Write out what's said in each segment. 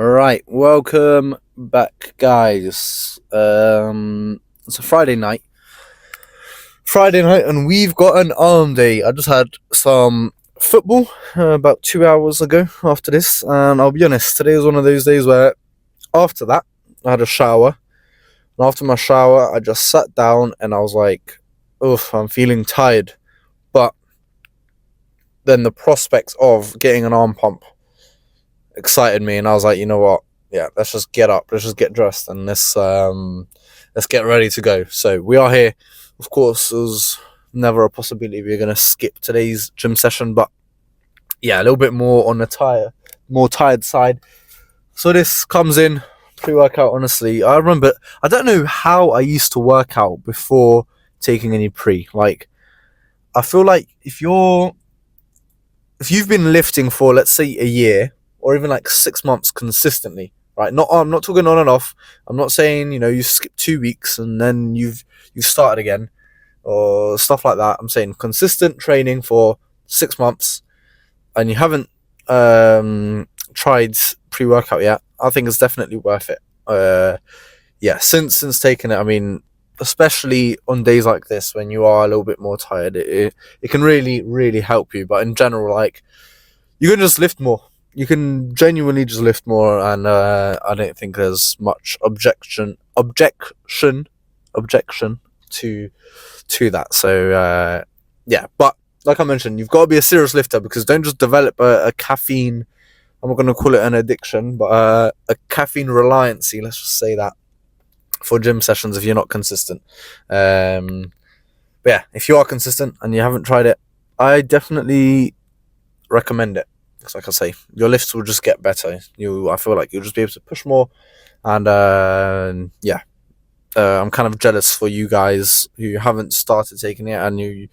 Alright, welcome back, guys. It's a Friday night, and we've got an arm day. I just had some football about 2 hours ago after this, and I'll be honest, today was one of those days where after that, I had a shower, and after my shower, I just sat down and I was like, oof, I'm feeling tired. But then the prospect of getting an arm pump excited me, and I was like, you know what? Yeah, let's just get up, let's just get dressed, and let's get ready to go. So we are here. Of course, it was never a possibility we are gonna skip today's gym session, but yeah, a little bit more on the more tired side. So this comes in pre-workout. Honestly, I don't know how I used to work out before taking any pre. Like, I feel like if you've been lifting for, let's say, a year or even like 6 months consistently, right? I'm not talking on and off. I'm not saying you skip 2 weeks and then you've started again or stuff like that. I'm saying consistent training for 6 months and you haven't tried pre-workout yet. I think it's definitely worth it. Yeah, since taking it, I mean, especially on days like this when you are a little bit more tired, it can really help you. But in general, like, you can just lift more. You can genuinely just lift more, and I don't think there's much objection to that. So yeah, but like I mentioned, you've got to be a serious lifter, because don't just develop a caffeine. I'm not going to call it an addiction, but a caffeine reliancy. Let's just say that for gym sessions if you're not consistent. But yeah, if you are consistent and you haven't tried it, I definitely recommend it. Because like I say, your lifts will just get better. I feel like you'll just be able to push more, and yeah, I'm kind of jealous for you guys who haven't started taking it, and you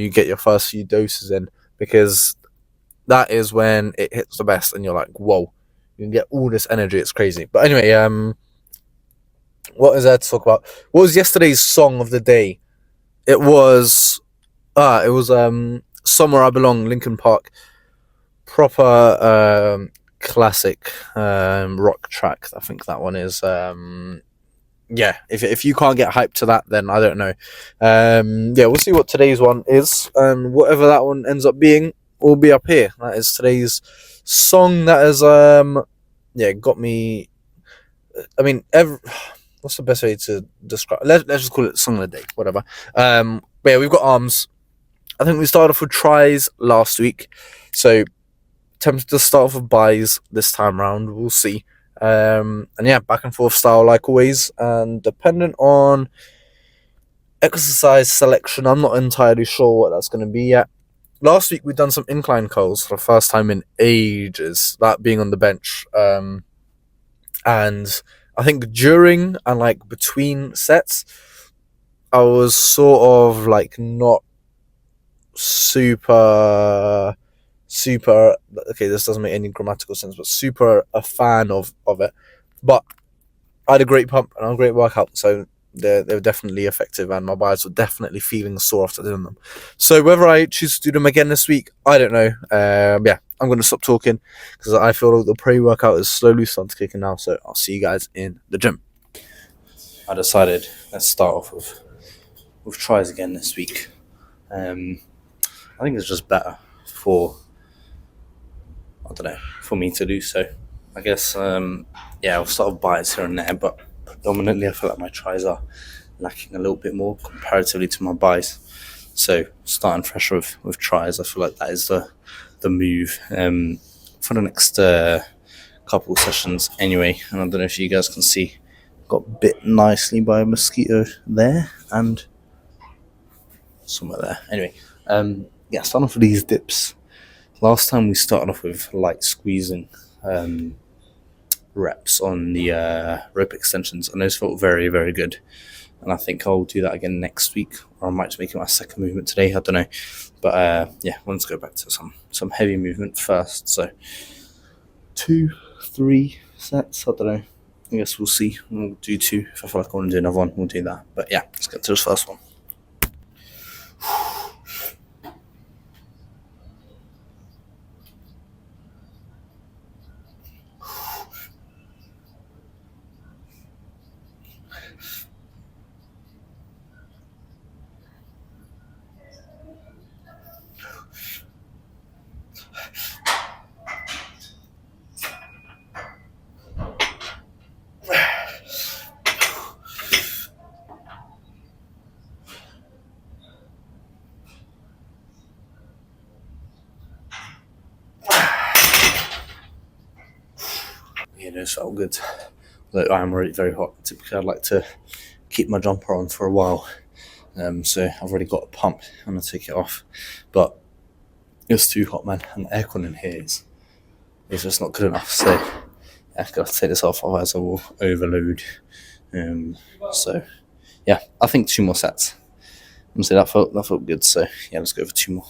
get your first few doses in, because that is when it hits the best, and you're like, whoa, you can get all this energy. It's crazy. But anyway, what is there to talk about? What was yesterday's song of the day? It was Somewhere I Belong, Linkin Park. Proper classic rock track. I think that one is. Yeah, if you can't get hyped to that, then I don't know. Yeah, we'll see what today's one is. Whatever that one ends up being will be up here. That is today's song. That is yeah, got me. I mean, what's the best way to describe? Let's just call it song of the day. Whatever. But yeah, we've got arms. I think we started off with tries last week, so tempted to start off with buys this time round. We'll see. And yeah, back and forth style like always, and dependent on exercise selection, I'm not entirely sure what that's going to be yet. Last week we'd done some incline curls for the first time in ages, that being on the bench. And I think during and like between sets, I was sort of like not super okay, this doesn't make any grammatical sense, but super a fan of it. But I had a great pump and a great workout, so they were definitely effective, and my biceps were definitely feeling sore after doing them. So whether I choose to do them again this week, I don't know. Yeah, I'm going to stop talking because I feel like the pre-workout is slowly starting to kick in now. So I'll see you guys in the gym. I decided let's start off with tries again this week. I think it's just better for me to do so. I guess yeah, I'll start with bites here and there, but predominantly I feel like my tries are lacking a little bit more comparatively to my buys. So starting fresh with tries, I feel like that is the move for the next couple sessions anyway. And I don't know if you guys can see, got bit nicely by a mosquito there and somewhere there. Anyway, yeah, starting off with these dips. Last time we started off with light squeezing reps on the rope extensions, and those felt very, very good. And I think I'll do that again next week, or I might just make it my second movement today. I don't know, but yeah, let's go back to some heavy movement first. So 2-3 sets. I don't know. I guess we'll see. We'll do 2. If I feel like I want to do another one, we'll do that. But yeah, let's get to this first one. those felt good. Look, I am already very hot. Typically, I'd like to keep my jumper on for a while. So I've already got a pump. I'm gonna take it off, but it's too hot, man. And the aircon in here is just not good enough. So I've got to take this off, otherwise I will overload. So yeah, I think 2 more sets. And so that felt good. So yeah, let's go for 2 more.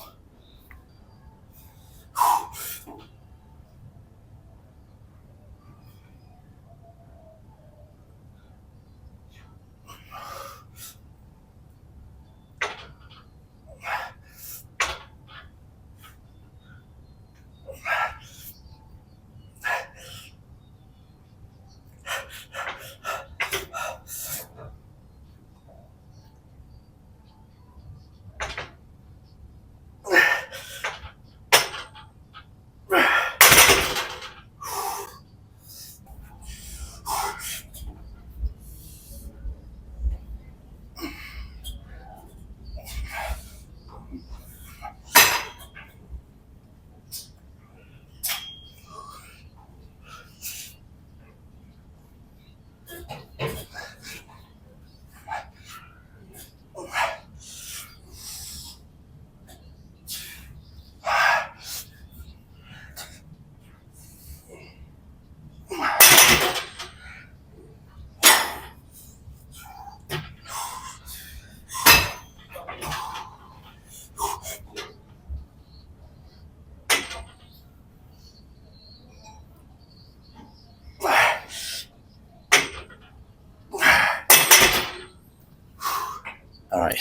All right,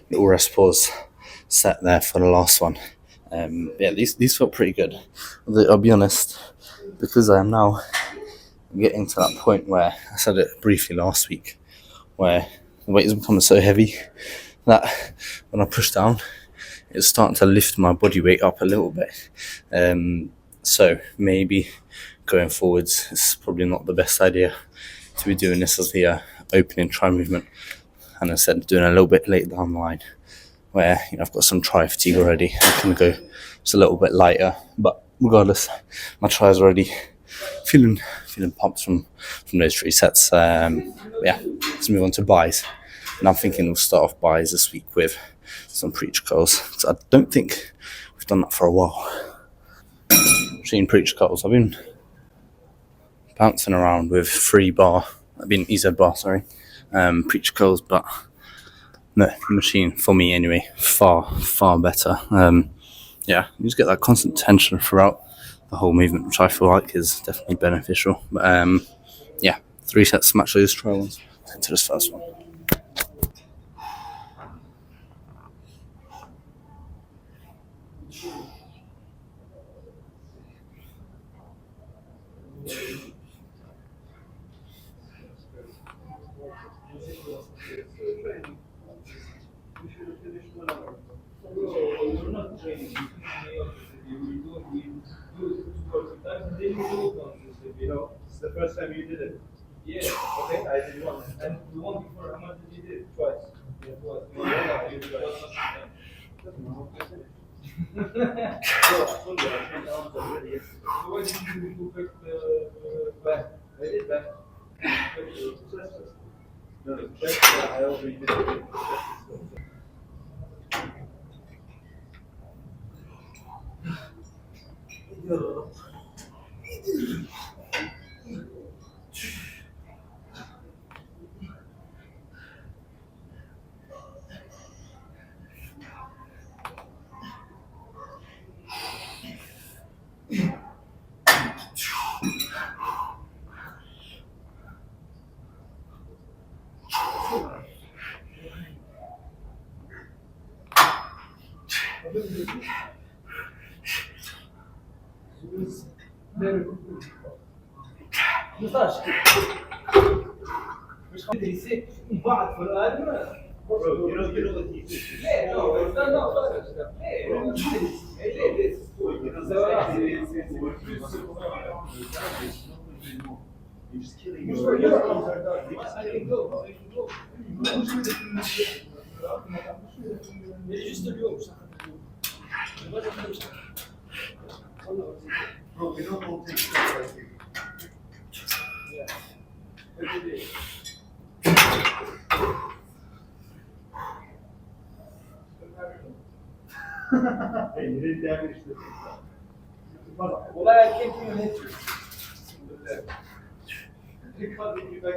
little rest pause set there for the last one. Yeah, these felt pretty good. I'll be honest, because I am now getting to that point where I said it briefly last week, where the weight is becoming so heavy that when I push down, it's starting to lift my body weight up a little bit. So maybe going forwards, it's probably not the best idea to be doing this as the opening try movement. And instead of doing a little bit later down the line, where I've got some try fatigue already, I can go just a little bit lighter. But regardless, my tries already feeling pumped from those 3 sets. Yeah, let's move on to buys. And I'm thinking we'll start off buys this week with some preacher curls. So I don't think we've done that for a while. Machine preacher curls. I've been bouncing around with EZ bar, preacher curls, but the machine, for me anyway, far better. Yeah, you just get that constant tension throughout the whole movement, which I feel like is definitely beneficial. But yeah, 3 sets, match those try ones into this first one. The first time you did it? Yeah. Okay, I did one. And the one before, how much did you do? Twice. Yeah, twice. Yeah, you did twice. So what did you do to fix the back? I did back. No, the chest, I already did it. Bro, you know what he did? Yeah, no, you're just killing your arms are done. I can go. Bro, we don't all take steps like you. Olay erken kimin ne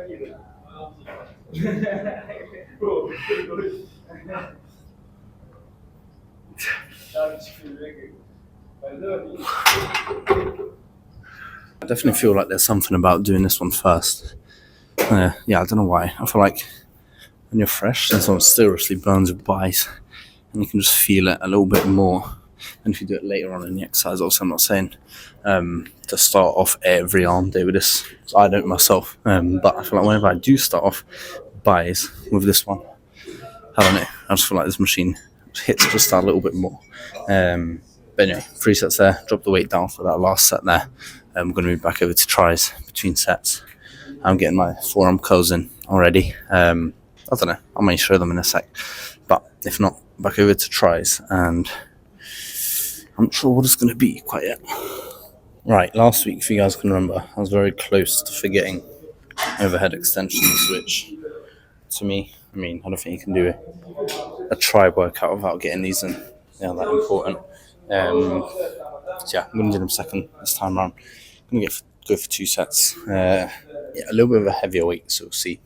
diyor? I definitely feel like there's something about doing this one first. Yeah, I don't know why. I feel like when you're fresh, this one seriously burns your eyes, and you can just feel it a little bit more. And if you do it later on in the exercise, also, I'm not saying to start off every arm day with this. I don't myself, but I feel like whenever I do start off buys with this one, I don't know. I just feel like this machine hits just a little bit more. But anyway, 3 sets there. Drop the weight down for that last set there. I'm going to move back over to tries between sets. I'm getting my forearm curls in already. I don't know. I may show them in a sec. But if not, back over to tries. And I'm not sure what it's going to be quite yet. Right, last week, if you guys can remember, I was very close to forgetting overhead extensions, which to me, I mean, I don't think you can do a try workout without getting these in. They're that important. So yeah, I'm going to do them second this time around. I'm going to go for 2 sets. Yeah, a little bit of a heavier weight, so we'll see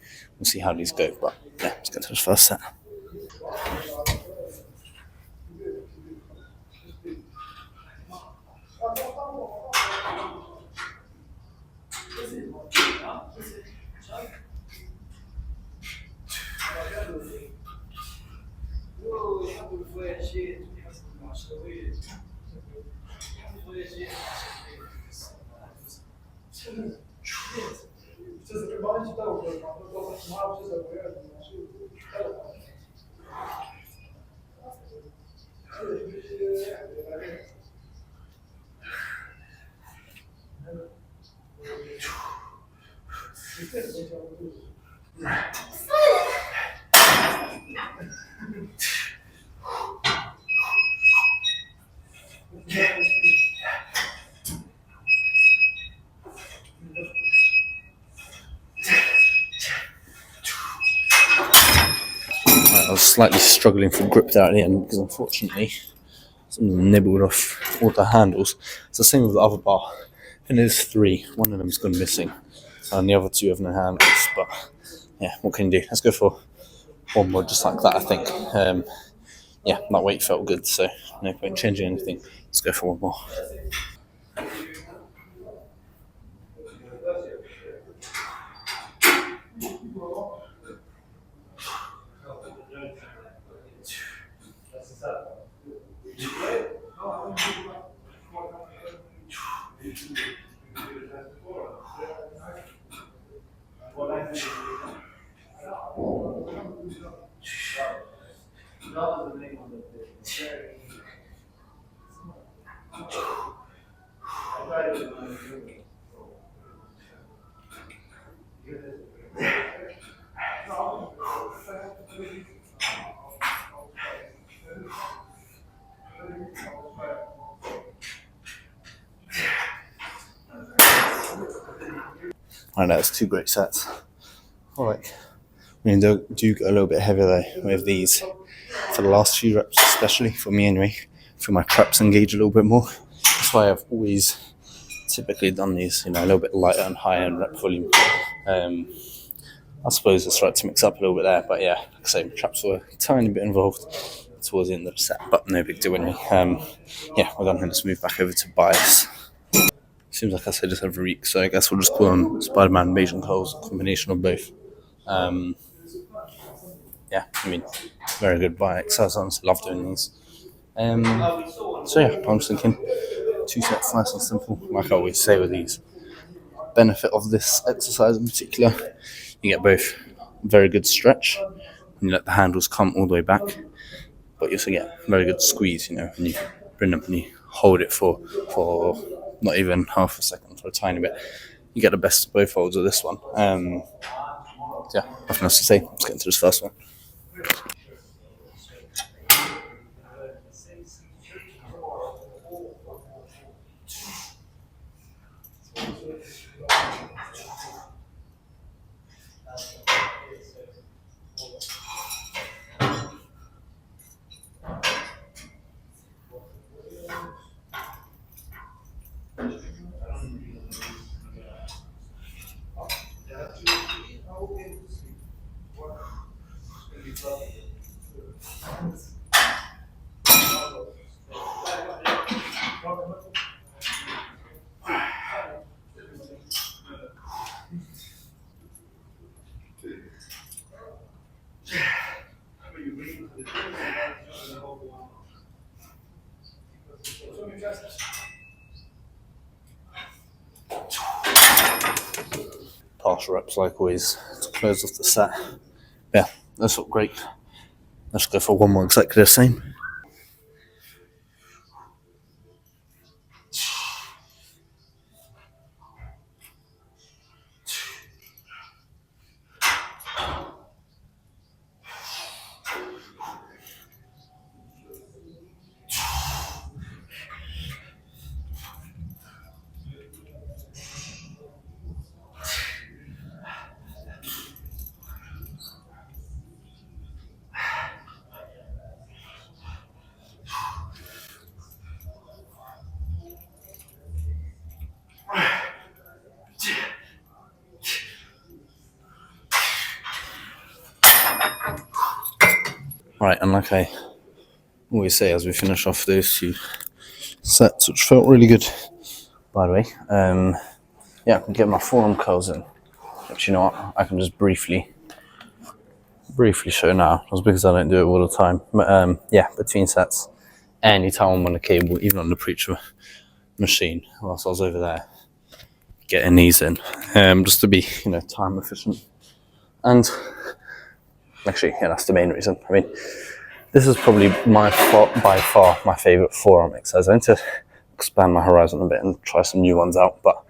how these go. But yeah, let's get to the first set. I was slightly struggling for grip there at the end because unfortunately something nibbled off all the handles. It's the same with the other bar. And there's 3. One of them's gone missing. And the other 2 have no handles. But yeah, what can you do? Let's go for one more just like that, I think. Yeah, that weight felt good, so no point changing anything. Let's go for one more. I know, it's 2 great sets. Alright, I'm going to do a little bit heavier though with these for the last few reps, especially for me anyway. I feel my traps engage a little bit more. That's why I've always typically done these, a little bit lighter and higher in rep volume. I suppose it's right to mix up a little bit there, but yeah, like I say, traps were a tiny bit involved towards the end of the set, but no big deal anyway. Yeah, we're going to just move back over to bias. Seems like I say this every week, so I guess we'll just call them Spiderman and Bayesian curls, a combination of both. Yeah, I mean, very good by exercise. I honestly love doing these. So yeah, I'm just thinking 2 sets, nice and simple. Like I always say with these, benefit of this exercise in particular, you get both very good stretch, and you let the handles come all the way back, but you also get very good squeeze, when you bring them and you hold it for not even half a second, for a tiny bit. You get the best of both worlds with this one. Yeah, nothing else to say. Let's get into this first one. partial reps like always to close off the set. Yeah, that's all great. Let's go for one more exactly the same. Right, and like I always say as we finish off those two sets, which felt really good, by the way, yeah, I can get my forearm curls in. But you know what, I can just briefly show now, just because I don't do it all the time. But yeah, between sets, anytime I'm on a cable, even on the preacher machine, whilst I was over there, getting these in, just to be, time efficient. And actually, yeah, that's the main reason. I mean, this is probably by far my favourite forearm exercise. I need to expand my horizon a bit and try some new ones out. But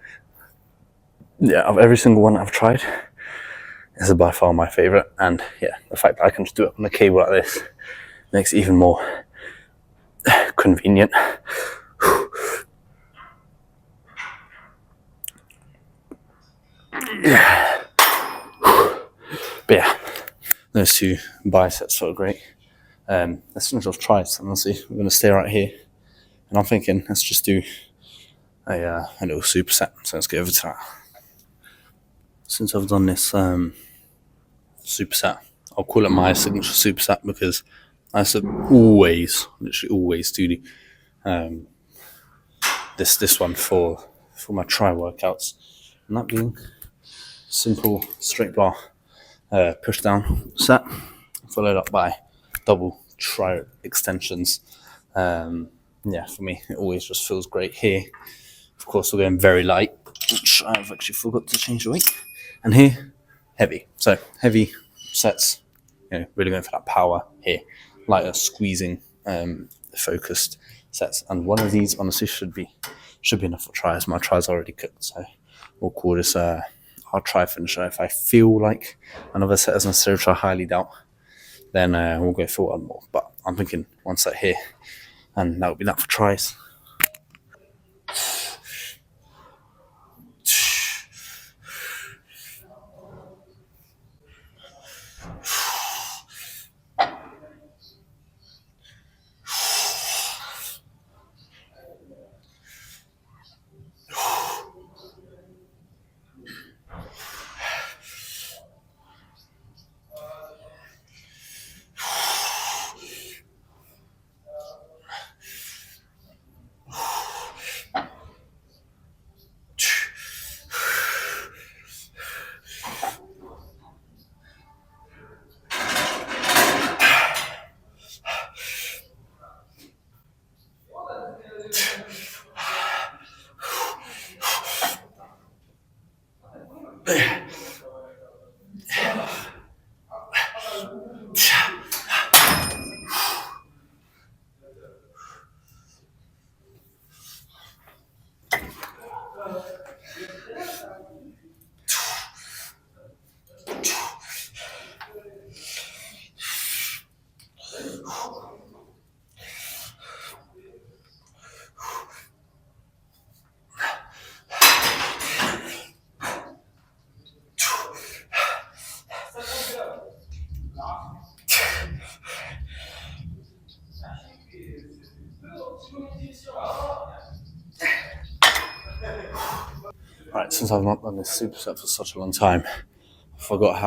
yeah, of every single one I've tried, this is by far my favourite. And yeah, the fact that I can just do it on a cable like this makes it even more convenient. But yeah, those two biceps felt great. Let's finish off tries. Honestly, we're going to stay right here. And I'm thinking, let's just do a little superset. So let's get over to that. Since I've done this superset, I'll call it my signature superset because I used to literally always do this one for my tri workouts. And that being simple straight bar push down set, followed up by double tri extensions. Yeah, for me, it always just feels great here. Of course, we're going very light, which I've actually forgot to change the weight. And here, heavy. So heavy sets, really going for that power here. Lighter, squeezing, focused sets. And one of these, honestly, should be enough for tries. My tries are already cooked, so we'll call this our try finisher. If I feel like another set is necessary, which I highly doubt, then we'll go for one more. But I'm thinking one set here, and that would be that for tries. Right, since I've not done this superset for such a long time, I forgot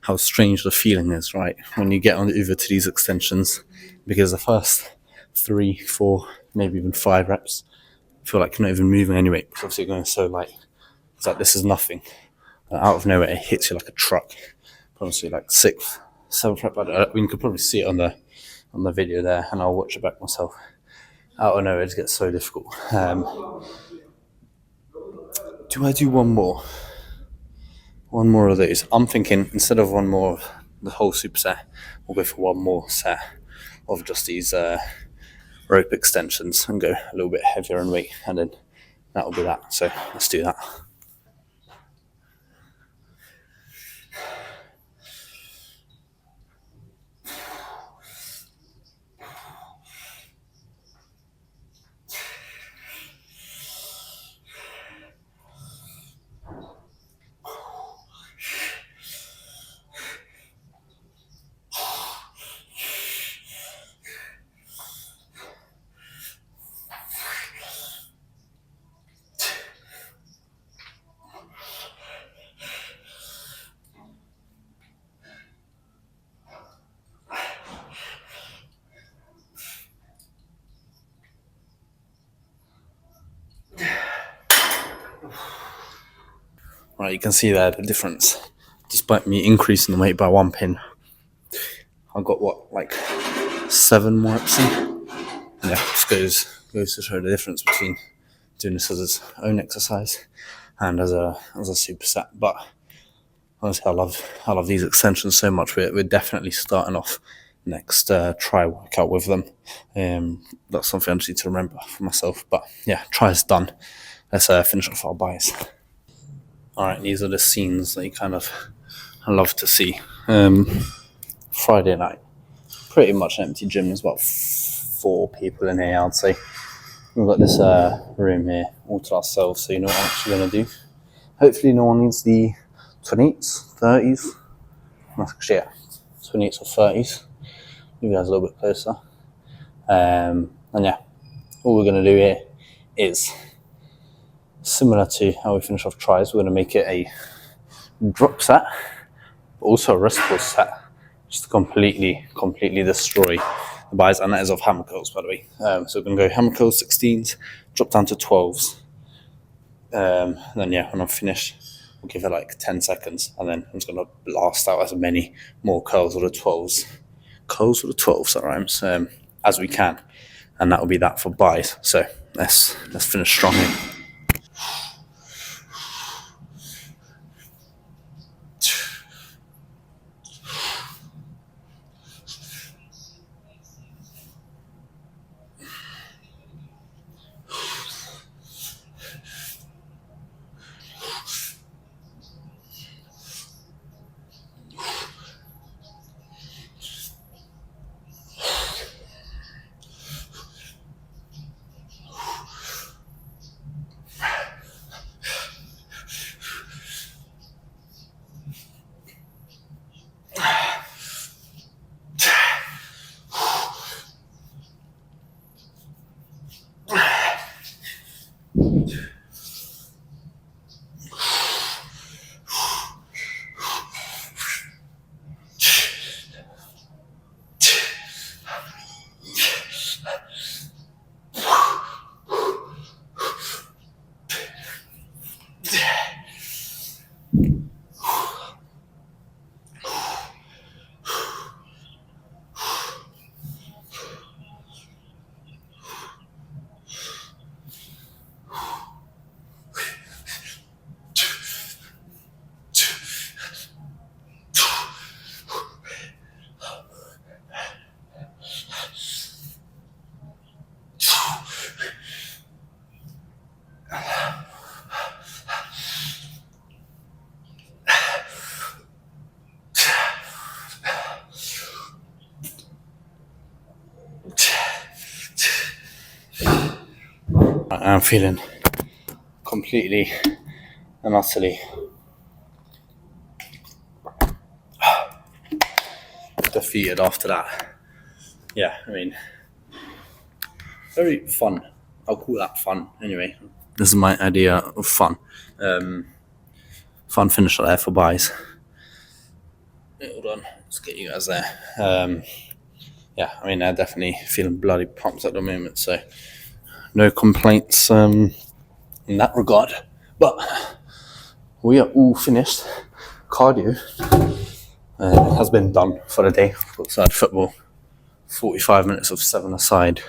how strange the feeling is, right? When you get on over to these extensions, because the first 3, 4, maybe even 5 reps, I feel like you're not even moving anyway, because obviously you're going so light. It's like this is nothing. Out of nowhere, it hits you like a truck. Honestly, like 6th, 7th rep. I mean, you could probably see it on the video there, and I'll watch it back myself. Out of nowhere, it gets so difficult. Do I do one more? one more of these. I'm thinking instead of one more of the whole superset, we'll go for one more set of just these rope extensions and go a little bit heavier in weight, and then that'll be that. So let's do that. Right, you can see there the difference. Despite me increasing the weight by 1 pin, I got what, like 7 more reps in? Yeah, just goes to show the difference between doing this as its own exercise and as a superset. But honestly, I love these extensions so much. We're definitely starting off next try workout with them. That's something I just need to remember for myself. But yeah, try is done. Let's finish off our buys. All right, these are the scenes that you kind of love to see. Friday night, pretty much empty gym. There's about 4 people in here, I'd say. We've got this room here all to ourselves, so you know what I'm actually going to do. Hopefully no one needs the 28s, 30s. Actually, yeah, 28s or 30s. Maybe that's a little bit closer. And yeah, all we're going to do here is similar to how we finish off tries. We're going to make it a drop set, but also a wrist pull set, just to completely destroy the buys, and that is of hammer curls, by the way. So we're going to go hammer curls 16s, drop down to 12s. Then yeah, when I'm finished, we'll give it like 10 seconds, and then I'm just going to blast out as many more curls with the 12s. Curls with the 12s, that rhymes, as we can. And that will be that for buys. So let's finish strong here. I'm feeling completely and utterly defeated after that. Yeah, I mean, very fun. I'll call that fun anyway. This is my idea of fun. Fun finisher there for buys. Hold on, let's get you guys there. Yeah, I mean, I'm definitely feeling bloody pumped at the moment, so no complaints in that regard. But we are all finished. Cardio has been done for the day. Outside football, 45 minutes of 7-a-side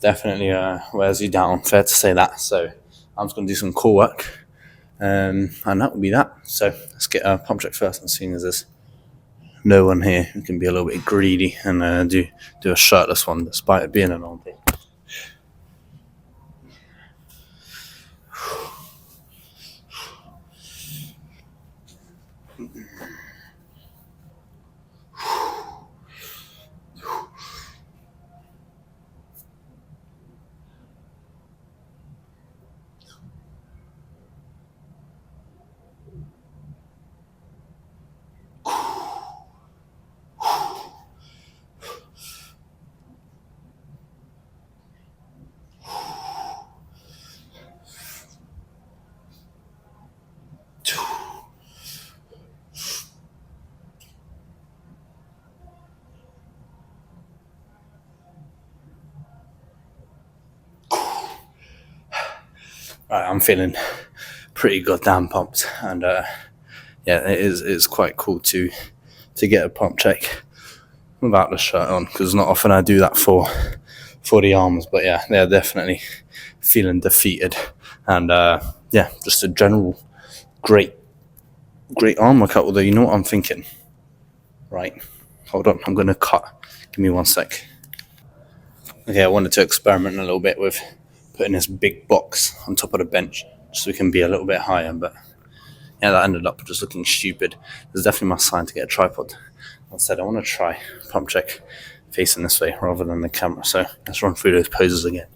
definitely wears you down, fair to say that. So I'm just going to do some core work, And that would be that. So let's get a pump check first, and seeing as there's no one here, we can be a little bit greedy and do a shirtless one despite it being an arm day. Right, I'm feeling pretty goddamn pumped, and yeah, it's quite cool to get a pump check without the shirt on, because not often I do that for the arms. But yeah, they're definitely feeling defeated, and yeah, just a general great arm workout. Although, you know what I'm thinking, right? Hold on, I'm gonna cut. Give me 1 sec. Okay, I wanted to experiment a little bit with putting this big box on top of the bench so we can be a little bit higher, but yeah, that ended up just looking stupid. There's definitely my sign to get a tripod. Instead, I want to try pump check facing this way rather than the camera. So let's run through those poses again.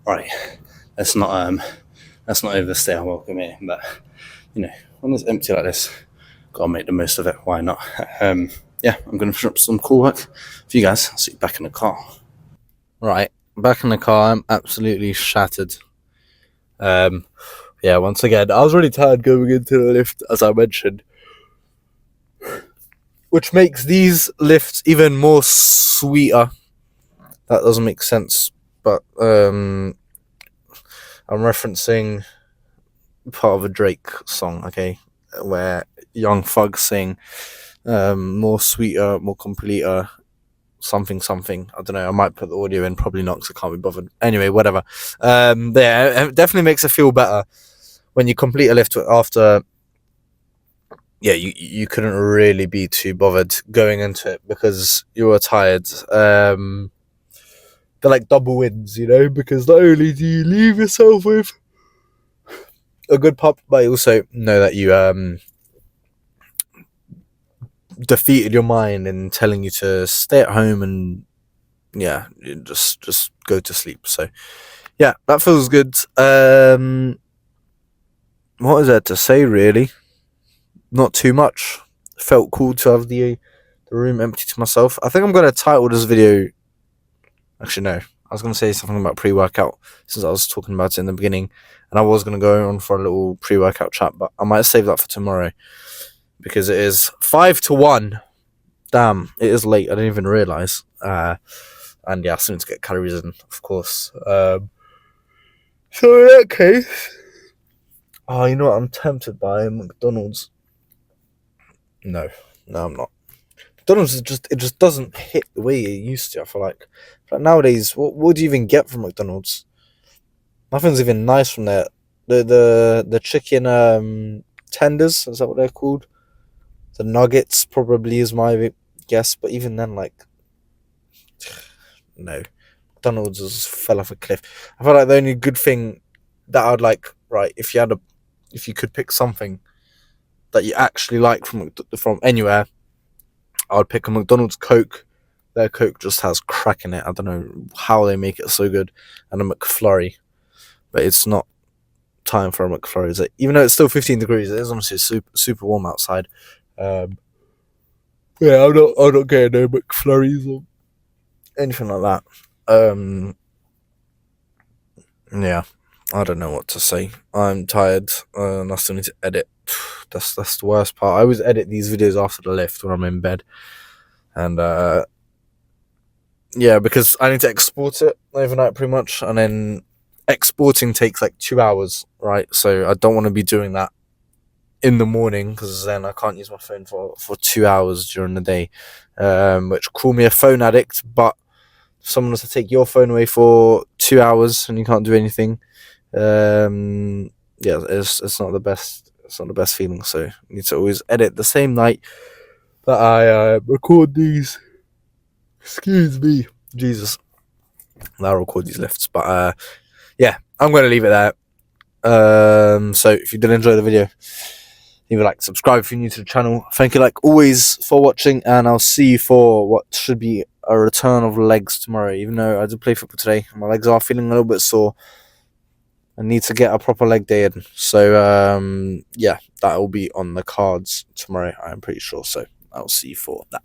Right, let's not overstay our welcome here. But you know, when it's empty like this, gotta make the most of it. Why not? Yeah, I'm gonna finish up some cool work for you guys. I'll see you back in the car. Right, back in the car. I'm absolutely shattered. Yeah, once again, I was really tired going into the lift, as I mentioned, which makes these lifts even more sweeter. That doesn't make sense, but I'm referencing part of a Drake song, okay, where Young Thug sing more sweeter, more completer, something. I don't know, I might put the audio in, probably not, because I can't be bothered. Anyway, whatever. Yeah, it definitely makes it feel better when you complete a lift after. Yeah, you couldn't really be too bothered going into it because you were tired. They're like double wins, you know, because not only do you leave yourself with a good pump, but you also know that you defeated your mind in telling you to stay at home and yeah, just go to sleep. So yeah, that feels good. What is there to say, really? Not too much. Felt cool to have the room empty to myself. I think I'm going to title this video. Actually, no. I was going to say something about pre-workout since I was talking about it in the beginning, and I was going to go on for a little pre-workout chat, but I might save that for tomorrow because it is 5-1. Damn, it is late. I didn't even realise. And yeah, I still need to get calories in, of course. So in that case, oh, you know what? I'm tempted by McDonald's. No, I'm not. McDonald's is it just doesn't hit the way it used to. I feel like nowadays, what do you even get from McDonald's? Nothing's even nice from there. The chicken tenders, is that what they're called? The nuggets probably is my guess, but even then, like, no, McDonald's just fell off a cliff. I feel like the only good thing that I'd like, right, if you could pick something that you actually like from anywhere, I would pick a McDonald's Coke. Their Coke just has crack in it. I don't know how they make it so good. And a McFlurry, but it's not time for a McFlurry, is it? Even though it's still 15 degrees, it is honestly super warm outside. Yeah, I'm not getting no McFlurries or anything like that. Yeah, I don't know what to say. I'm tired, and I still need to edit. That's the worst part. I always edit these videos after the lift when I'm in bed, and yeah, because I need to export it overnight pretty much, and then exporting takes like 2 hours, right? So I don't want to be doing that in the morning because then I can't use my phone for 2 hours during the day. Which, call me a phone addict, but if someone was to take your phone away for 2 hours and you can't do anything, yeah, it's not the best. It's not the best feeling. So I need to always edit the same night that I record these. Excuse me, Jesus. I'll record these lifts, but yeah, I'm going to leave it there. So if you did enjoy the video, leave a like, subscribe if you're new to the channel. Thank you, like always, for watching, and I'll see you for what should be a return of legs tomorrow. Even though I did play football today, my legs are feeling a little bit sore. I need to get a proper leg day in. So yeah, that will be on the cards tomorrow, I'm pretty sure. So I'll see you for that.